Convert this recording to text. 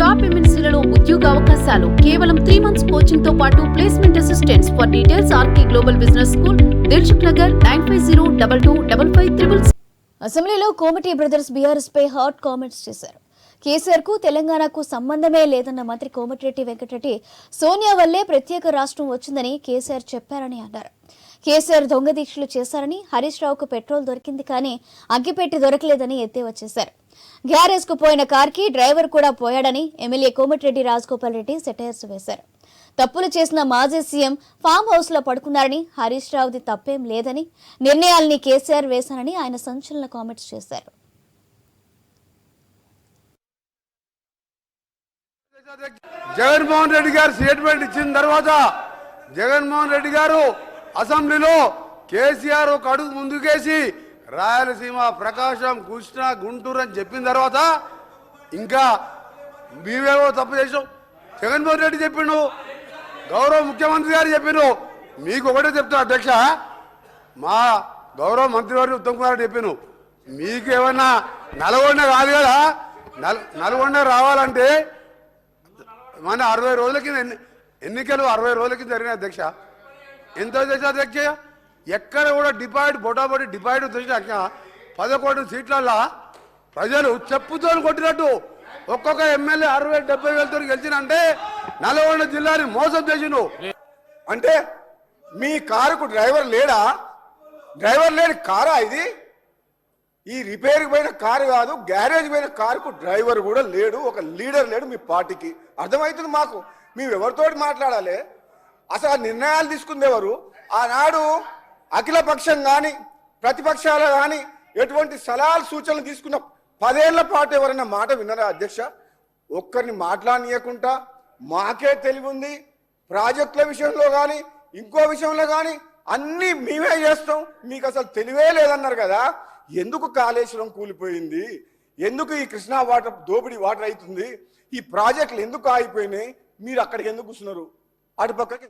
Top ఎంఎన్సీలలో ఉద్యోగ అవకాశాలు కేవలం 3 months కోచింగ్ తో పాటు placement assistants. For details RK global business school, Dilsukhnagar 9502255566. అసెంబ్లీలో కోమటి బ్రదర్స్ బీఆర్ఎస్ పై హాట్ కామెంట్స్ చేశారు. కేసీఆర్ కు తెలంగాణకు సంబంధమే లేదన్న మంత్రి కోమటిరెడ్డి వెంకటరెడ్డి సోనియా వల్లే ప్రత్యేక రాష్ట్రం వచ్చిందని కేసీఆర్ చెప్పారని అన్నారు. కేసీఆర్ దొంగ దీక్షలు చేశారని, హరీష్ రావుకు పెట్రోల్ దొరికింది కానీ అగ్గిపెట్టి దొరకలేదని ఎద్దేవా చేశారు. గ్యారేజ్ కు పోయిన కార్కి డ్రైవర్ కూడా పోయాడని ఎమ్మెల్యే కోమటిరెడ్డి రాజగోపాల్ రెడ్డి సెటైర్స్ వేశారు. తప్పులు చేసిన మాజీ సీఎం ఫామ్ హౌస్ లో పడుకున్నారని, హరీష్ రావుది తప్పేం లేదని, నిర్ణయాల్ని కేసీఆర్ వేశారని ఆయన సంచలన కామెంట్స్ చేశారు. జగన్మోహన్ రెడ్డి గారు స్టేట్మెంట్ ఇచ్చిన తర్వాత జగన్మోహన్ రెడ్డి గారు అసెంబ్లీలో కేసీఆర్ ఒక అడుగు ముందుకేసి రాయలసీమ, ప్రకాశం, కృష్ణా, గుంటూరు అని చెప్పిన తర్వాత ఇంకా మేమేవో తప్పు చేసాం. జగన్మోహన్ రెడ్డి చెప్పిండు, గౌరవ ముఖ్యమంత్రి గారు చెప్పిండు. మీకు ఒకటే చెప్తా అధ్యక్ష, మా గౌరవ మంత్రివారు ఉత్తమ్ కుమార్ రెడ్డి చెప్పాను, మీకు ఏమన్నా నల్గొండ కాదు కదా, నల్గొండ రావాలంటే మన 60 రోజుల కింద ఎన్నికలు 60 రోజుల కింద జరిగిన అధ్యక్ష. ఎంత అధ్యక్ష, ఎక్కడ కూడా బొటాబొటి డిపాజిట్ తెచ్చినాక 11 సీట్లల్లో ప్రజలు చెప్పుతో కొట్టినట్టు ఒక్కొక్క ఎమ్మెల్యే 60-70 వేలతో గెలిచినంటే నల్గొండ జిల్లాని మోసం చేసిండు. అంటే మీ కారుకు డ్రైవర్ లేడా? డ్రైవర్ లేని కారా ఇది? ఈ రిపేర్కి పోయిన కారు కాదు, గ్యారేజ్ పోయిన కారుకు డ్రైవర్ కూడా లేడు, ఒక లీడర్ లేడు మీ పార్టీకి. అర్థమవుతుంది మాకు. మేము ఎవరితోటి మాట్లాడాలి? అసలు ఆ నిర్ణయాలు తీసుకుంది ఎవరు? ఆనాడు అఖిల పక్షం కానీ ప్రతిపక్షాలు కానీ ఎటువంటి సలహాలు సూచనలు తీసుకున్న 10 ఏళ్ల పాటు ఎవరైనా మాట విన్నారా అధ్యక్ష? ఒక్కరిని మాట్లాడనీయకుండా మాకే తెలివి ఉంది, ప్రాజెక్టుల విషయంలో కానీ ఇంకో విషయంలో కానీ అన్నీ మేమే చేస్తాం, మీకు అసలు తెలివే లేదన్నారు కదా. ఎందుకు కాళేశ్వరం కూలిపోయింది? ఎందుకు ఈ కృష్ణా వాటర్ దోపిడీ వాటర్ అవుతుంది? ఈ ప్రాజెక్టులు ఎందుకు ఆగిపోయినాయి? మీరు అక్కడికి ఎందుకు కూర్చున్నారు? అటుపక్కకి